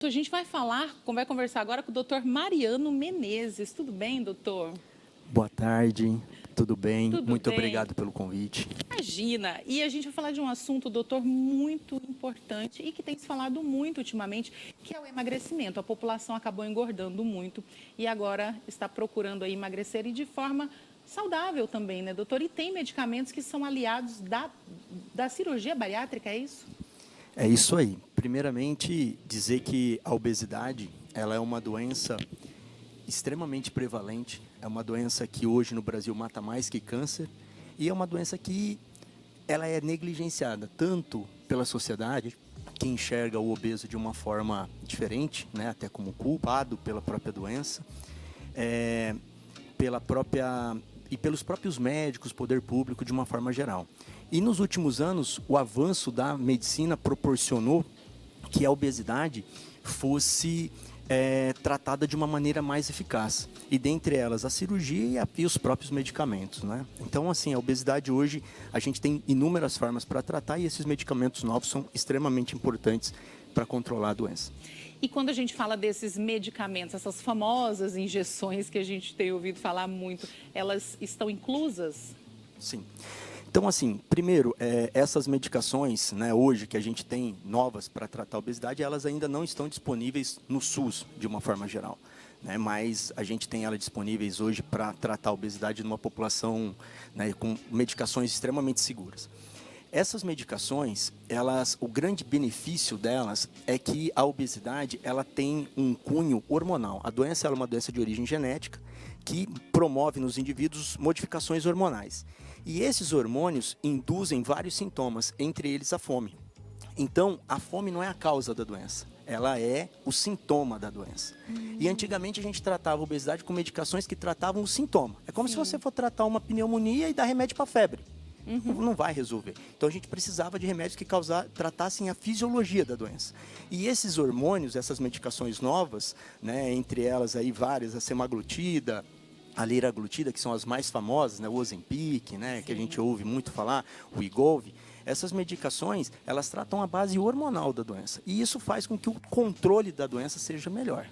A gente vai conversar agora com o doutor Mariano Menezes. Tudo bem, doutor? Boa tarde, tudo bem? Tudo Muito bem. obrigado pelo convite. Imagina! E a gente vai falar de um assunto, doutor, muito importante e que tem se falado muito ultimamente, que é o emagrecimento. A população acabou engordando muito e agora está procurando aí emagrecer e de forma saudável também, né, doutor? E tem medicamentos que são aliados da cirurgia bariátrica, é isso? É isso aí. Primeiramente, dizer que a obesidade, ela é uma doença extremamente prevalente, é uma doença que hoje no Brasil mata mais que câncer e é uma doença que ela é negligenciada tanto pela sociedade, que enxerga o obeso de uma forma diferente, né, até como culpado pela própria doença, pela própria e pelos próprios médicos, poder público de uma forma geral. E nos últimos anos, o avanço da medicina proporcionou que a obesidade fosse tratada de uma maneira mais eficaz. E dentre elas a cirurgia e os próprios medicamentos, né? Então, assim, a obesidade hoje, a gente tem inúmeras formas para tratar e esses medicamentos novos são extremamente importantes para controlar a doença. E quando a gente fala desses medicamentos, essas famosas injeções que a gente tem ouvido falar muito, elas estão inclusas? Sim. Então, assim, primeiro, essas medicações, né, hoje que a gente tem novas para tratar a obesidade, elas ainda não estão disponíveis no SUS, de uma forma geral. Né, mas a gente tem elas disponíveis hoje para tratar a obesidade numa população, né, com medicações extremamente seguras. Essas medicações, o grande benefício delas é que a obesidade ela tem um cunho hormonal. A doença é uma doença de origem genética que promove nos indivíduos modificações hormonais. E esses hormônios induzem vários sintomas, entre eles a fome. Então, a fome não é a causa da doença, ela é o sintoma da doença. E antigamente a gente tratava a obesidade com medicações que tratavam o sintoma. É como se você for tratar uma pneumonia e dar remédio para febre. Não vai resolver. Então a gente precisava de remédios que tratassem a fisiologia da doença. E esses hormônios, essas medicações novas, né, entre elas aí várias, a semaglutida, a liraglutida, que são as mais famosas, né, o Ozempic, né, que a gente ouve muito falar, o Wegovy, essas medicações, elas tratam a base hormonal da doença. E isso faz com que o controle da doença seja melhor.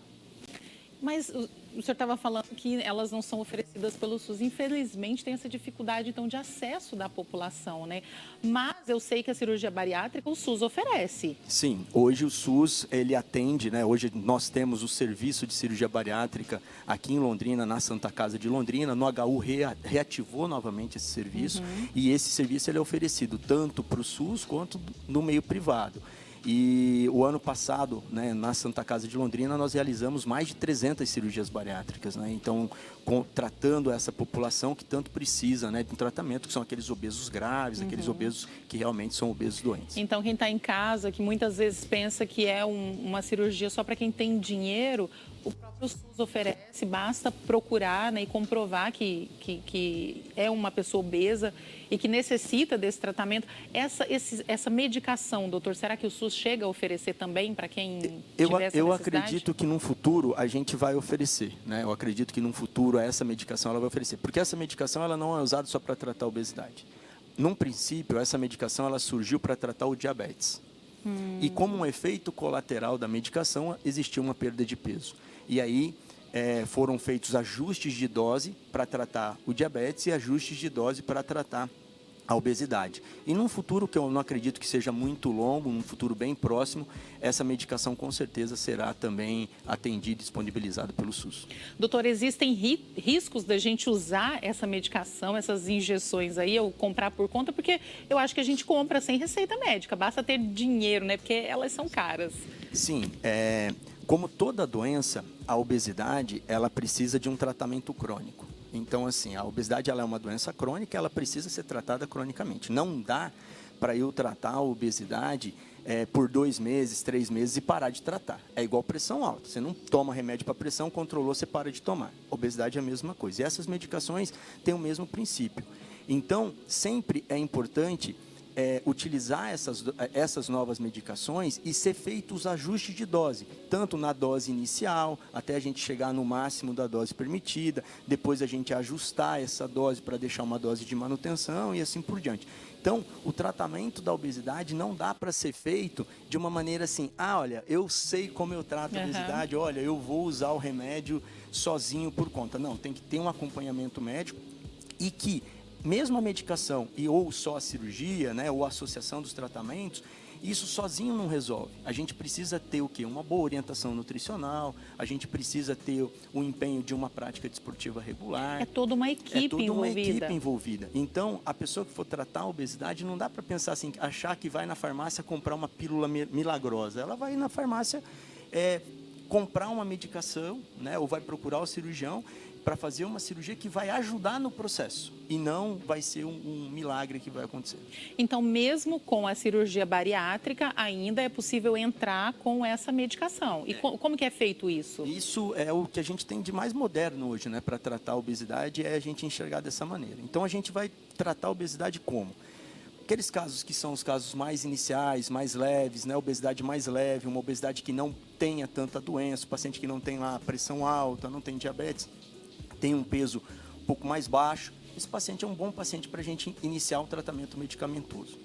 Mas o senhor estava falando que elas não são oferecidas pelo SUS. Infelizmente, tem essa dificuldade, então, de acesso da população, né? Mas eu sei que a cirurgia bariátrica o SUS oferece. Sim, hoje o SUS, ele atende, né? Hoje nós temos o serviço de cirurgia bariátrica aqui em Londrina, na Santa Casa de Londrina. No HU reativou novamente esse serviço. E esse serviço ele é oferecido tanto para o SUS quanto no meio privado. E o ano passado, né, na Santa Casa de Londrina, nós realizamos mais de 300 cirurgias bariátricas, né? Então, tratando essa população que tanto precisa, né, de um tratamento, que são aqueles obesos graves, aqueles obesos que realmente são obesos doentes. Então, quem está em casa, que muitas vezes pensa que é uma cirurgia só para quem tem dinheiro, o próprio SUS oferece, basta procurar, né, e comprovar que é uma pessoa obesa e que necessita desse tratamento. Essa medicação, doutor, será que o SUS chega a oferecer também para quem tiver essa necessidade? Eu acredito que num futuro a gente vai oferecer, né? Eu acredito que num futuro essa medicação ela vai oferecer, porque essa medicação ela não é usada só para tratar a obesidade. Num princípio, essa medicação ela surgiu para tratar o diabetes. E como um efeito colateral da medicação, existiu uma perda de peso. E aí foram feitos ajustes de dose para tratar o diabetes e ajustes de dose para tratar a obesidade. E num futuro que eu não acredito que seja muito longo, num futuro bem próximo, essa medicação com certeza será também atendida e disponibilizada pelo SUS. Doutor, existem riscos da gente usar essa medicação, essas injeções aí, ou comprar por conta? Porque eu acho que a gente compra sem receita médica, basta ter dinheiro, né? Porque elas são caras. Sim, como toda doença, a obesidade, ela precisa de um tratamento crônico. Então, assim, a obesidade ela é uma doença crônica, ela precisa ser tratada cronicamente. Não dá para eu tratar a obesidade por 2 meses, 3 meses e parar de tratar. É igual pressão alta. Você não toma remédio para pressão, controlou, você para de tomar. Obesidade é a mesma coisa. E essas medicações têm o mesmo princípio. Então, sempre é importante utilizar essas novas medicações e ser feitos os ajustes de dose, tanto na dose inicial, até a gente chegar no máximo da dose permitida, depois a gente ajustar essa dose para deixar uma dose de manutenção e assim por diante. Então, Então, o tratamento da obesidade não dá para ser feito de uma maneira assim, olha, eu sei como eu trato a obesidade, olha, eu vou usar o remédio sozinho por conta. Não, tem que ter um acompanhamento médico e que, mesmo a medicação ou só a cirurgia, né, ou a associação dos tratamentos, isso sozinho não resolve. A gente precisa ter o quê? Uma boa orientação nutricional, a gente precisa ter o empenho de uma prática desportiva regular. É toda uma equipe envolvida. Então, a pessoa que for tratar a obesidade, não dá para pensar assim, achar que vai na farmácia comprar uma pílula milagrosa. Ela vai na farmácia comprar uma medicação, né, ou vai procurar o cirurgião para fazer uma cirurgia que vai ajudar no processo e não vai ser um milagre que vai acontecer. Então, mesmo com a cirurgia bariátrica, ainda é possível entrar com essa medicação. E como que é feito isso? Isso é o que a gente tem de mais moderno hoje, né, para tratar a obesidade, é a gente enxergar dessa maneira. Então, a gente vai tratar a obesidade como? Aqueles casos que são os casos mais iniciais, mais leves, né, obesidade mais leve, uma obesidade que não tenha tanta doença, o paciente que não tem lá pressão alta, não tem diabetes, tem um peso um pouco mais baixo, esse paciente é um bom paciente para a gente iniciar o tratamento medicamentoso.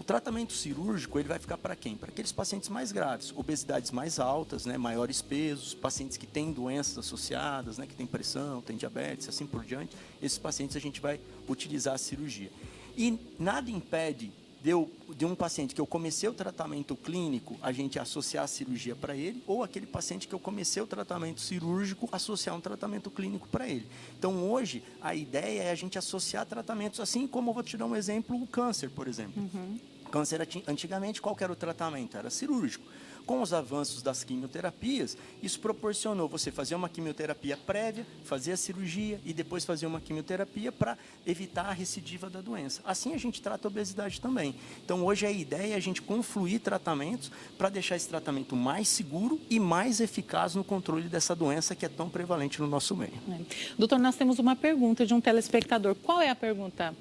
O tratamento cirúrgico, ele vai ficar para quem? Para aqueles pacientes mais graves, obesidades mais altas, né, maiores pesos, pacientes que têm doenças associadas, né, que têm pressão, têm diabetes, assim por diante. Esses pacientes a gente vai utilizar a cirurgia. E nada impede de um paciente que eu comecei o tratamento clínico, a gente associar a cirurgia para ele, ou aquele paciente que eu comecei o tratamento cirúrgico, associar um tratamento clínico para ele. Então, hoje, a ideia é a gente associar tratamentos, assim como eu vou te dar um exemplo, o câncer, por exemplo. Câncer, antigamente, qual era o tratamento? Era cirúrgico. Com os avanços das quimioterapias, isso proporcionou você fazer uma quimioterapia prévia, fazer a cirurgia e depois fazer uma quimioterapia para evitar a recidiva da doença. Assim a gente trata a obesidade também. Então, hoje a ideia é a gente confluir tratamentos para deixar esse tratamento mais seguro e mais eficaz no controle dessa doença que é tão prevalente no nosso meio. Doutor, nós temos uma pergunta de um telespectador. Qual é a pergunta?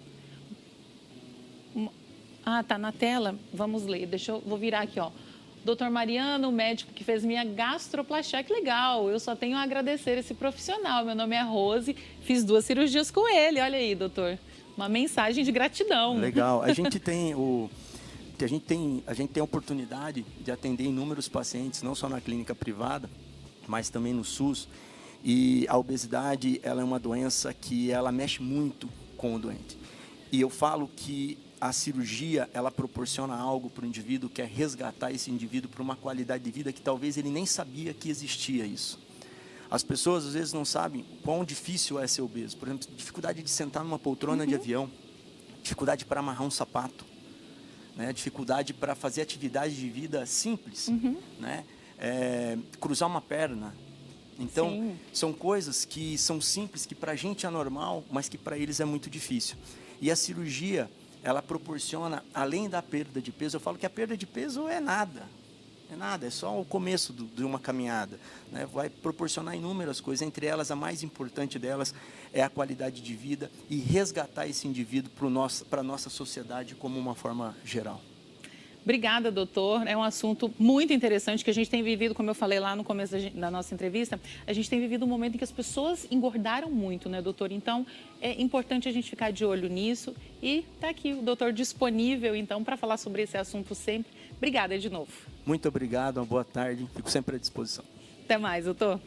Tá na tela? Vamos ler. Vou virar aqui, ó. Doutor Mariano, o médico que fez minha gastroplastia, que legal, eu só tenho a agradecer esse profissional. Meu nome é Rose, fiz 2 cirurgias com ele. Olha aí, doutor, uma mensagem de gratidão. Legal, a gente tem a oportunidade de atender inúmeros pacientes, não só na clínica privada, mas também no SUS. E a obesidade, ela é uma doença que ela mexe muito com o doente. E eu falo que a cirurgia, ela proporciona algo para o indivíduo, que é resgatar esse indivíduo para uma qualidade de vida que talvez ele nem sabia que existia isso. As pessoas, às vezes, não sabem quão difícil é ser obeso. Por exemplo, dificuldade de sentar numa poltrona de avião, dificuldade para amarrar um sapato, né? Dificuldade para fazer atividades de vida simples, né? Cruzar uma perna. Então, são coisas que são simples, que para a gente é normal, mas que para eles é muito difícil. E a cirurgia, ela proporciona, além da perda de peso, eu falo que a perda de peso é nada, é só o começo de uma caminhada, né? Vai proporcionar inúmeras coisas, entre elas, a mais importante delas é a qualidade de vida e resgatar esse indivíduo para a nossa sociedade como uma forma geral. Obrigada, doutor. É um assunto muito interessante que a gente tem vivido, como eu falei lá no começo da nossa entrevista, a gente tem vivido um momento em que as pessoas engordaram muito, né, doutor? Então, é importante a gente ficar de olho nisso e está aqui o doutor disponível, então, para falar sobre esse assunto sempre. Obrigada de novo. Muito obrigado, uma boa tarde. Fico sempre à disposição. Até mais, doutor.